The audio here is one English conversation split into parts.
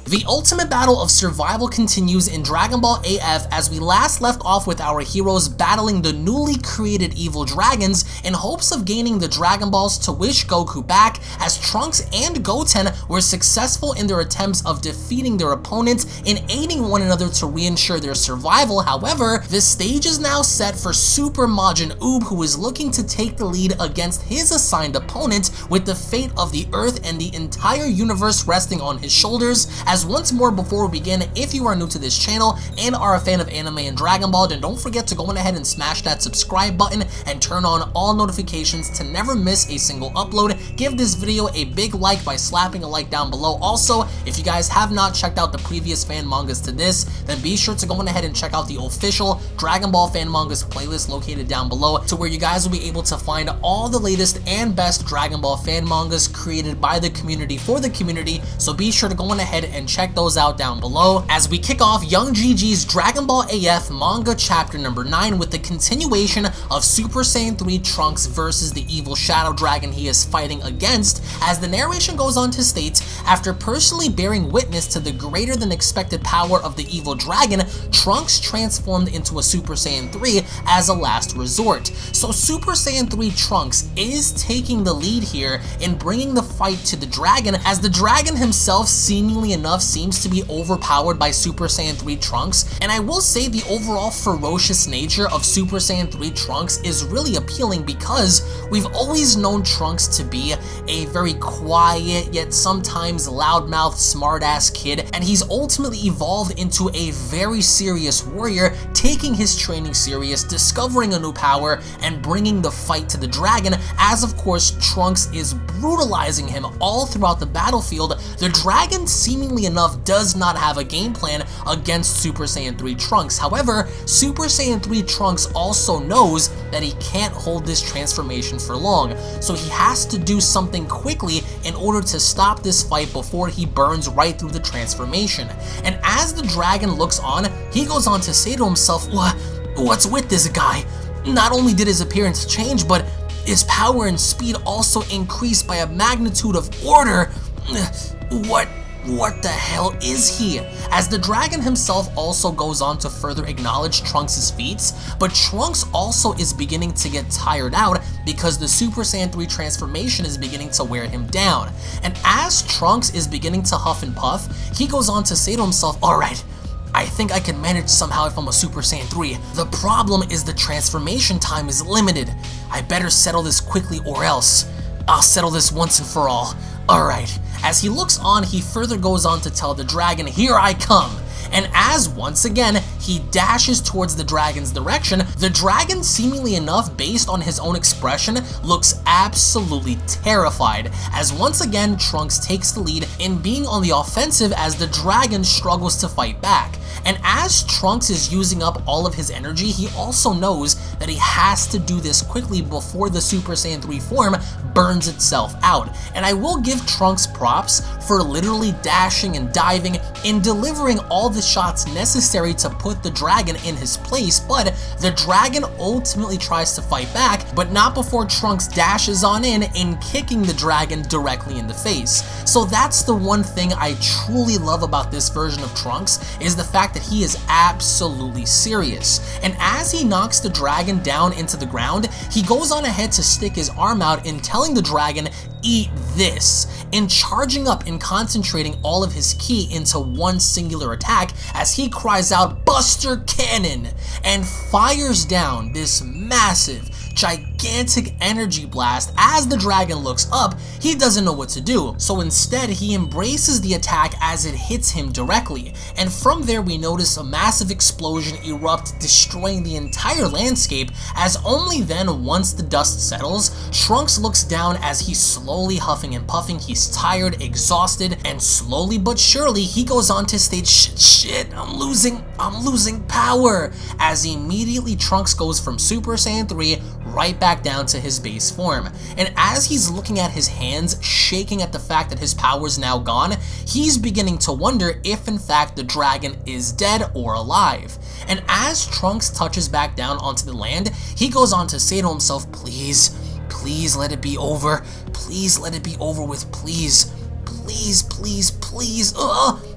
The ultimate battle of survival continues in Dragon Ball AF as we last left off with our heroes battling the newly created evil dragons in hopes of gaining the Dragon Balls to wish Goku back, as Trunks and Goten were successful in their attempts of defeating their opponents and aiding one another to reinsure their survival. However, the stage is now set for Super Majin Uub, who is looking to take the lead against his assigned opponent, with the fate of the Earth and the entire universe resting on his shoulders. As once more, before we begin, if you are new to this channel and are a fan of anime and Dragon Ball, then don't forget to go ahead and smash that subscribe button and turn on all notifications to never miss a single upload. Give this video a big like by slapping a like down below. Also, if you guys have not checked out the previous fan mangas to this, then be sure to go ahead and check out the official Dragon Ball fan mangas playlist located down below, to where you guys will be able to find all the latest and best Dragon Ball fan mangas created by the community for the community. So be sure to go ahead and check those out down below as we kick off Young GG's Dragon Ball AF manga chapter number 9 with the continuation of Super Saiyan 3 Trunks versus the evil shadow dragon he is fighting against, as the narration goes on to state, after personally bearing witness to the greater than expected power of the evil dragon, Trunks transformed into a Super Saiyan 3 as a last resort. So Super Saiyan 3 Trunks is taking the lead here in bringing the fight to the dragon, as the dragon himself seemingly enough seems to be overpowered by Super Saiyan 3 Trunks, and I will say the overall ferocious nature of Super Saiyan 3 Trunks is really appealing, because we've always known Trunks to be a very quiet yet sometimes loudmouth smartass kid, and he's ultimately evolved into a very serious warrior, taking his training serious, discovering a new power, and bringing the fight to the dragon, as of course Trunks is brutalizing him all throughout the battlefield. The dragon seemingly enough does not have a game plan against Super Saiyan 3 Trunks. However, Super Saiyan 3 Trunks also knows that he can't hold this transformation for long, so he has to do something quickly in order to stop this fight before he burns right through the transformation. And as the dragon looks on, he goes on to say to himself, what's with this guy? Not only did his appearance change, but his power and speed also increased by a magnitude of order. What the hell is he? As the dragon himself also goes on to further acknowledge Trunks' feats, but Trunks also is beginning to get tired out because the Super Saiyan 3 transformation is beginning to wear him down. And as Trunks is beginning to huff and puff, he goes on to say to himself, alright, I think I can manage somehow if I'm a Super Saiyan 3. The problem is the transformation time is limited. I better settle this quickly, or else I'll settle this once and for all. Alright. As he looks on, he further goes on to tell the dragon, here I come. And as once again he dashes towards the dragon's direction, the dragon, seemingly enough based on his own expression, looks absolutely terrified, as once again Trunks takes the lead in being on the offensive as the dragon struggles to fight back. And as Trunks is using up all of his energy, he also knows that he has to do this quickly before the Super Saiyan 3 form burns itself out. And I will give Trunks props for literally dashing and diving and delivering all the shots necessary to put the dragon in his place, but the dragon ultimately tries to fight back, but not before Trunks dashes on in and kicking the dragon directly in the face. So that's the one thing I truly love about this version of Trunks, is the fact that he is absolutely serious. And as he knocks the dragon down into the ground, he goes on ahead to stick his arm out and telling the dragon, eat this, and charging up and concentrating all of his ki into one singular attack as he cries out, Buster Cannon, and fires down this massive, gigantic energy blast. As the dragon looks up, he doesn't know what to do, so instead he embraces the attack as it hits him directly, and from there we notice a massive explosion erupt, destroying the entire landscape, as only then, once the dust settles, Trunks looks down as he's slowly huffing and puffing, he's tired, exhausted, and slowly but surely he goes on to state, shit, I'm losing power, as immediately Trunks goes from Super Saiyan 3 right back down to his base form. And as he's looking at his hands, shaking at the fact that his power's now gone, he's beginning to wonder if in fact the dragon is dead or alive. And as Trunks touches back down onto the land, he goes on to say to himself, please let it be over. Please let it be over with, please please, please, please,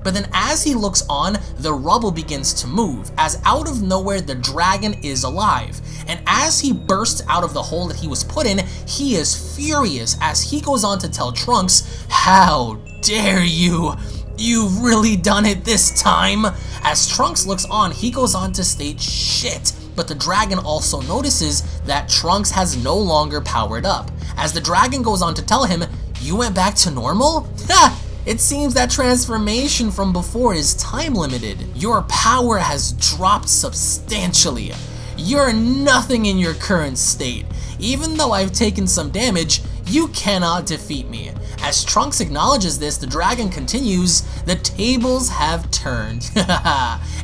But then as he looks on, the rubble begins to move, as out of nowhere the dragon is alive. And as he bursts out of the hole that he was put in, he is furious as he goes on to tell Trunks, "How dare you? You've really done it this time." As Trunks looks on, he goes on to state, "Shit." But the dragon also notices that Trunks has no longer powered up. As the dragon goes on to tell him, "You went back to normal? Ha! It seems that transformation from before is time limited. Your power has dropped substantially. You're nothing in your current state. Even though I've taken some damage, you cannot defeat me." As Trunks acknowledges this, the dragon continues, "The tables have turned,"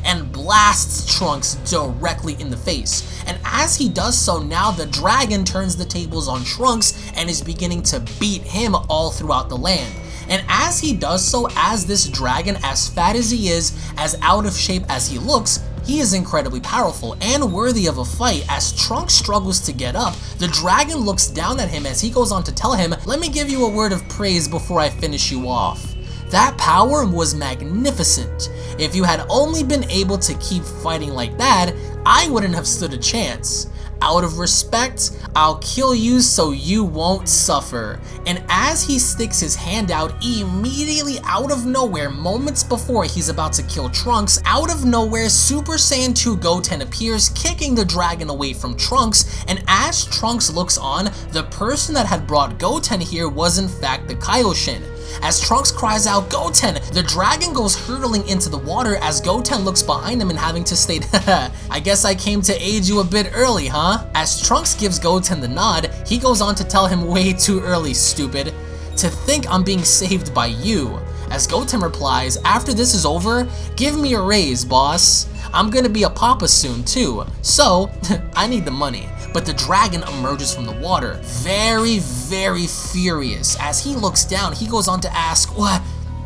and blasts Trunks directly in the face. And as he does so, now the dragon turns the tables on Trunks and is beginning to beat him all throughout the land. And as he does so, as this dragon, as fat as he is, as out of shape as he looks, he is incredibly powerful and worthy of a fight. As Trunks struggles to get up, the dragon looks down at him as he goes on to tell him, "Let me give you a word of praise before I finish you off. That power was magnificent. If you had only been able to keep fighting like that, I wouldn't have stood a chance. Out of respect, I'll kill you so you won't suffer." And as he sticks his hand out, immediately out of nowhere, moments before he's about to kill Trunks, out of nowhere, Super Saiyan 2 Goten appears, kicking the dragon away from Trunks. And as Trunks looks on, the person that had brought Goten here was in fact the Kaioshin. As Trunks cries out, "Goten!" the dragon goes hurtling into the water as Goten looks behind him and having to state, "Haha, I guess I came to aid you a bit early, huh?" As Trunks gives Goten the nod, he goes on to tell him, "Way too early, stupid. To think I'm being saved by you." As Goten replies, "After this is over, give me a raise, boss. I'm gonna be a papa soon too, so I need the money." But the dragon emerges from the water, very, very furious. As he looks down, he goes on to ask,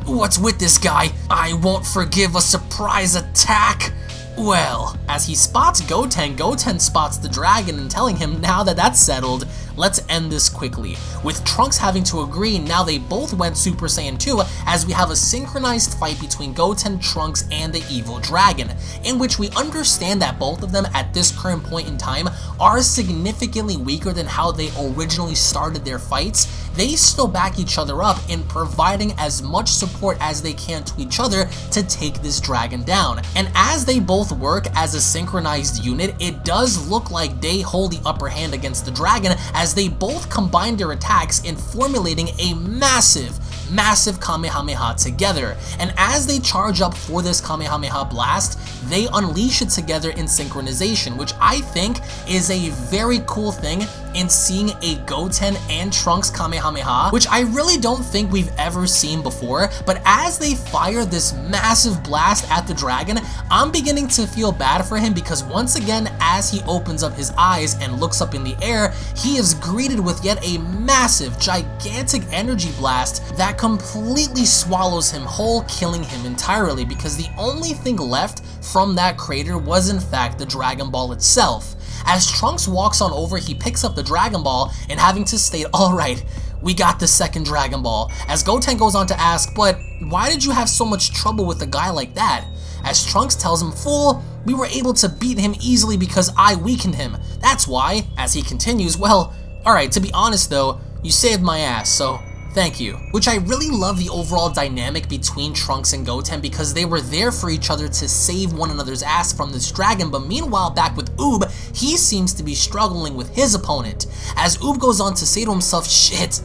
What's with this guy? I won't forgive a surprise attack." Well, as he spots Goten, Goten spots the dragon and telling him, "Now that that's settled, let's end this quickly." With Trunks having to agree, now they both went Super Saiyan 2 as we have a synchronized fight between Goten, Trunks, and the evil dragon, in which we understand that both of them at this current point in time are significantly weaker than how they originally started their fights. They still back each other up in providing as much support as they can to each other to take this dragon down. And as they both work as a synchronized unit, it does look like they hold the upper hand against the dragon as they both combine their attacks in formulating a massive Kamehameha together. And as they charge up for this Kamehameha blast, they unleash it together in synchronization, which I think is a very cool thing in seeing a Goten and Trunks Kamehameha, which I really don't think we've ever seen before. But as they fire this massive blast at the dragon, I'm beginning to feel bad for him because once again, as he opens up his eyes and looks up in the air, he is greeted with yet a massive, gigantic energy blast that completely swallows him whole, killing him entirely, because the only thing left from that crater was in fact the Dragon Ball itself. As Trunks walks on over, he picks up the Dragon Ball and having to state, "Alright, we got the second Dragon Ball." As Goten goes on to ask, "But why did you have so much trouble with a guy like that?" As Trunks tells him, "Fool, we were able to beat him easily because I weakened him. That's why." As he continues, "Well, alright, to be honest though, you saved my ass, so thank you." Which I really love the overall dynamic between Trunks and Goten because they were there for each other to save one another's ass from this dragon. But meanwhile, back with Uub, he seems to be struggling with his opponent. As Uub goes on to say to himself, "Shit,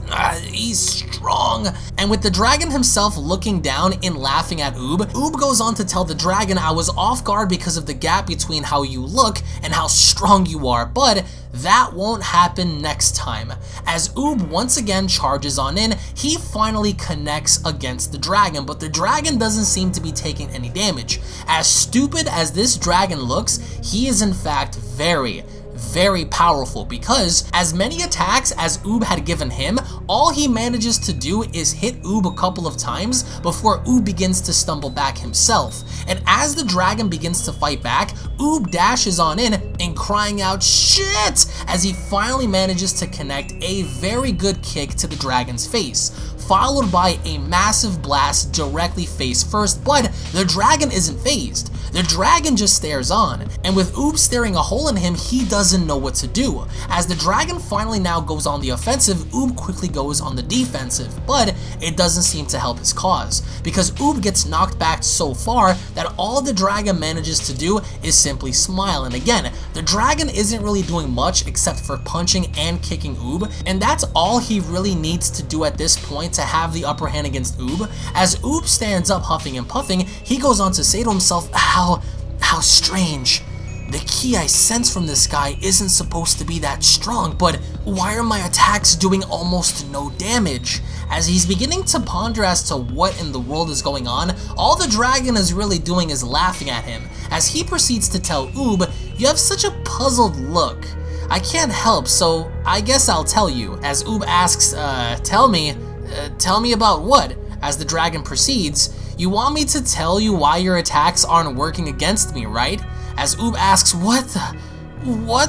he's strong." And with the dragon himself looking down and laughing at Uub, Uub goes on to tell the dragon, "I was off guard because of the gap between how you look and how strong you are, but that won't happen next time." As Uub once again charges on in, he finally connects against the dragon, but the dragon doesn't seem to be taking any damage. As stupid as this dragon looks, he is in fact very powerful because as many attacks as Uub had given him, all he manages to do is hit Uub a couple of times before Uub begins to stumble back himself. And as the dragon begins to fight back, Uub dashes on in and crying out, "Shit!" as he finally manages to connect a very good kick to the dragon's face. followed by a massive blast directly face first, but the dragon isn't phased. The dragon just stares on, and with Uub staring a hole in him, he doesn't know what to do. As the dragon finally now goes on the offensive, Uub quickly goes on the defensive, but it doesn't seem to help his cause, because Uub gets knocked back so far that all the dragon manages to do is simply smile. And again, the dragon isn't really doing much except for punching and kicking Uub, and that's all he really needs to do at this point to have the upper hand against Uub. As Uub stands up huffing and puffing, he goes on to say to himself, how strange. The ki I sense from this guy isn't supposed to be that strong, but why are my attacks doing almost no damage? As he's beginning to ponder as to what in the world is going on, all the dragon is really doing is laughing at him, as he proceeds to tell Uub, "You have such a puzzled look. I can't help, so I guess I'll tell you." As Uub asks, tell me about what? As the dragon proceeds, "You want me to tell you why your attacks aren't working against me, right?" As Uub asks, what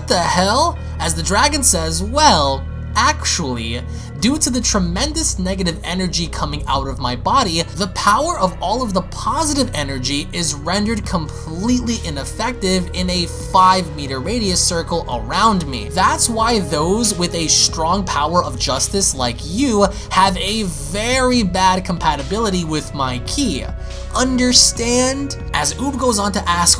the hell? As the dragon says, "Well, actually, due to the tremendous negative energy coming out of my body, the power of all of the positive energy is rendered completely ineffective in a 5-meter radius circle around me. That's why those with a strong power of justice like you have a very bad compatibility with my ki. Understand?" As Uub goes on to ask,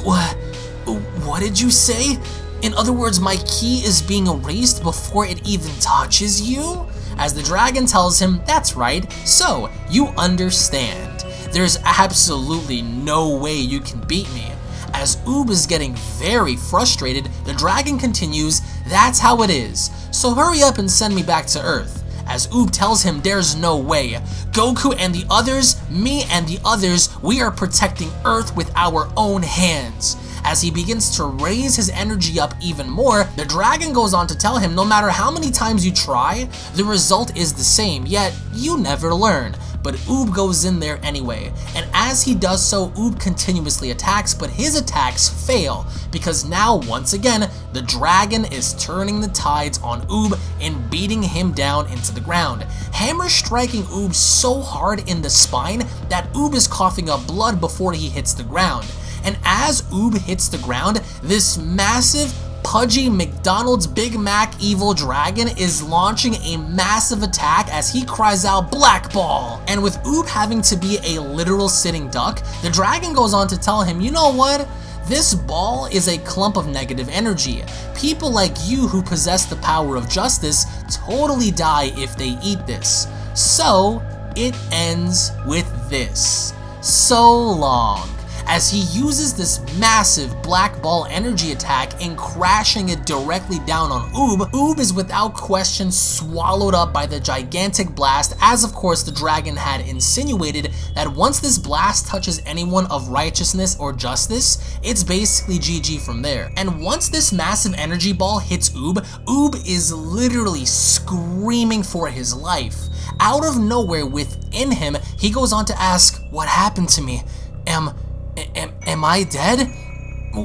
What did you say? In other words, my ki is being erased before it even touches you?" As the dragon tells him, "That's right, so you understand. There's absolutely no way you can beat me." As Uub is getting very frustrated, the dragon continues, "That's how it is, so hurry up and send me back to Earth." As Uub tells him there's no way. "Goku and the others, me and the others, we are protecting Earth with our own hands." As he begins to raise his energy up even more, the dragon goes on to tell him no matter how many times you try, the result is the same, yet you never learn. But Uub goes in there anyway, and as he does so, Uub continuously attacks, but his attacks fail, because now once again, the dragon is turning the tides on Uub and beating him down into the ground, hammer striking Uub so hard in the spine that Uub is coughing up blood before he hits the ground. And as Uub hits the ground, this massive, pudgy McDonald's Big Mac evil dragon is launching a massive attack as he cries out, "Black Ball!" And with Uub having to be a literal sitting duck, the dragon goes on to tell him, "You know what? This ball is a clump of negative energy. People like you who possess the power of justice totally die if they eat this. So, it ends with this. So long." As he uses this massive black ball energy attack and crashing it directly down on Uub, Uub is without question swallowed up by the gigantic blast, as of course the dragon had insinuated that once this blast touches anyone of righteousness or justice, it's basically GG from there. And once this massive energy ball hits Uub, Uub is literally screaming for his life. Out of nowhere within him, he goes on to ask, "What happened to me? Am I dead?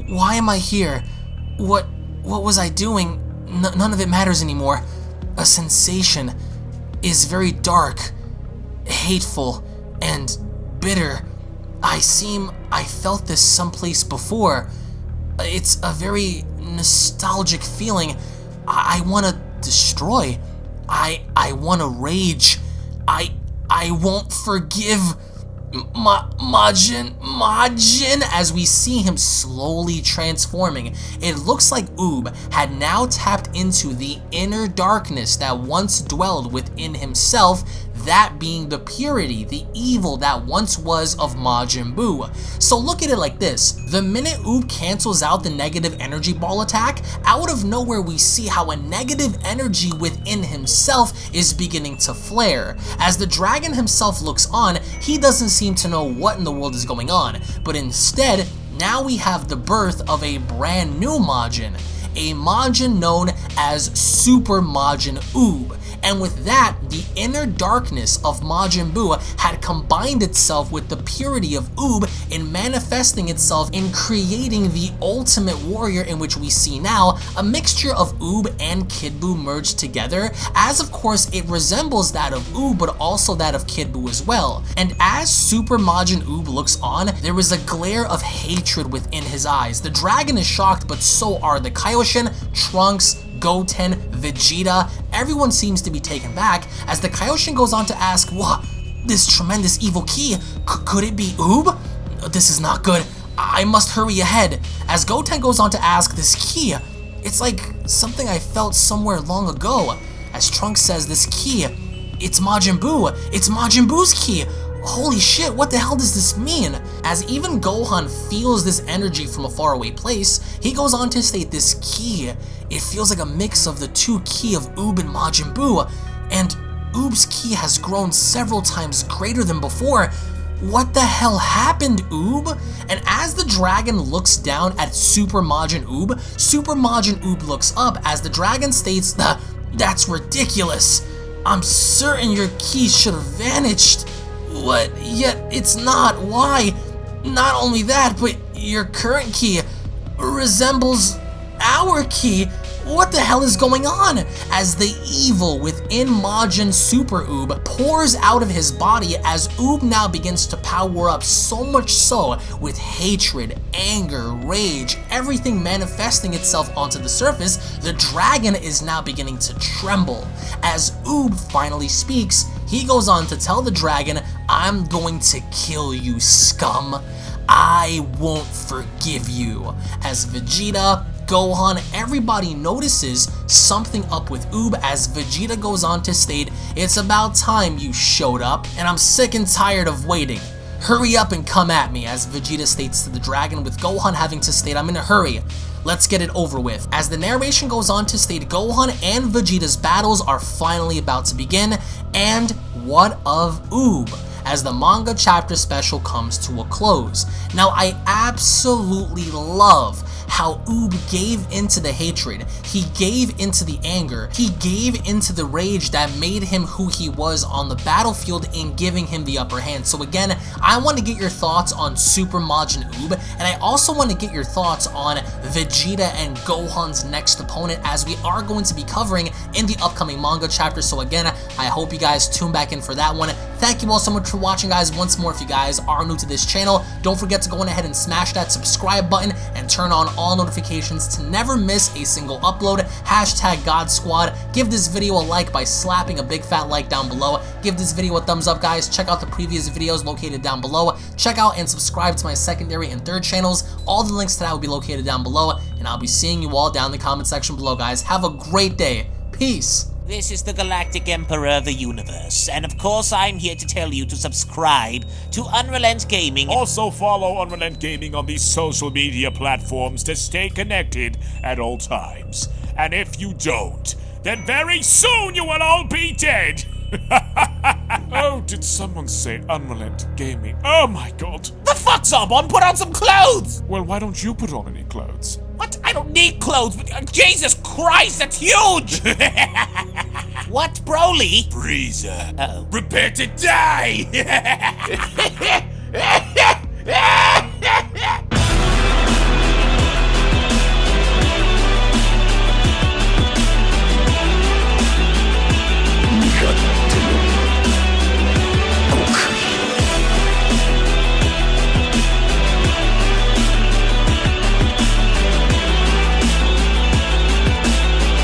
Why am I here? What was I doing? None of it matters anymore. A sensation is very dark, hateful, and bitter. I felt this someplace before. It's a very nostalgic feeling. I want to destroy. I want to rage. I won't forgive Majin, as we see him slowly transforming. It looks like Uub had now tapped into the inner darkness that once dwelled within himself, that being the purity, the evil that once was of Majin Buu. So look at it like this. The minute Uub cancels out the negative energy ball attack, out of nowhere we see how a negative energy within himself is beginning to flare. As the dragon himself looks on, he doesn't seem to know what in the world is going on, but instead, now we have the birth of a brand new Majin, a Majin known as Super Majin Uub. and with that, the inner darkness of Majin Buu had combined itself with the purity of Uub in manifesting itself in creating the ultimate warrior in which we see now, a mixture of Uub and Kid Buu merged together, as of course it resembles that of Uub but also that of Kid Buu as well. And as Super Majin Uub looks on, there is a glare of hatred within his eyes. The dragon is shocked, but so are the Kaioshin, Trunks, Goten, Vegeta. Everyone seems to be taken back as the Kaioshin goes on to ask, "What? This tremendous evil key, could it be Uub? This is not good. I must hurry ahead." As Goten goes on to ask, "This key, it's like something I felt somewhere long ago." As Trunks says, "This key, it's Majin Buu. It's Majin Buu's key. Holy shit, what the hell does this mean?" As even Gohan feels this energy from a faraway place, he goes on to state, "This key, it feels like a mix of the two ki of Uub and Majin Buu, and Uub's ki has grown several times greater than before. What the hell happened, Uub?" And as the dragon looks down at Super Majin Uub, Super Majin Uub looks up as the dragon states, "That's ridiculous. I'm certain your ki should have vanished. What? Yet it's not. Why? Not only that, but your current ki resembles our ki. What the hell is going on?" As the evil within Majin Super Uub pours out of his body as Uub now begins to power up, so much so with hatred, anger, rage, everything manifesting itself onto the surface, the dragon is now beginning to tremble. As Uub finally speaks, he goes on to tell the dragon, "I'm going to kill you, scum. I won't forgive you." As Vegeta, Gohan, everybody notices something up with Uub as Vegeta goes on to state, "It's about time you showed up, and I'm sick and tired of waiting. Hurry up and come at me," as Vegeta states to the dragon, with Gohan having to state, "I'm in a hurry. Let's get it over with." As the narration goes on to state, Gohan and Vegeta's battles are finally about to begin, and what of Uub? As the manga chapter special comes to a close. Now, I absolutely love how Uub gave into the hatred, he gave into the anger, he gave into the rage that made him who he was on the battlefield in giving him the upper hand. So again, I want to get your thoughts on Super Majin Uub, and I also want to get your thoughts on Vegeta and Gohan's next opponent, as we are going to be covering in the upcoming manga chapter. So again, I hope you guys tune back in for that one. Thank you all so much for watching, guys. Once more, if you guys are new to this channel, don't forget to go ahead and smash that subscribe button and turn on all notifications to never miss a single upload. Hashtag God Squad. Give this video a like by slapping a big fat like down below. Give this video a thumbs up, guys. Check out the previous videos located down below. Check out and subscribe to my secondary and third channels. All the links to that will be located down below, and I'll be seeing you all down in the comment section below, guys. Have a great day. Peace. This is the Galactic Emperor of the Universe, and of course I'm here to tell you to subscribe to UnrealEntGaming. Also follow UnrealEntGaming on these social media platforms to stay connected at all times. And if you don't, then very soon you will all be dead! Oh, did someone say UnrealEntGaming? Oh my god. The fuck, someone? Put on some clothes! Well, why don't you put on any clothes? What? I don't need clothes, but Jesus Christ, that's huge! What, Broly? Frieza. Uh-oh. Prepare to die!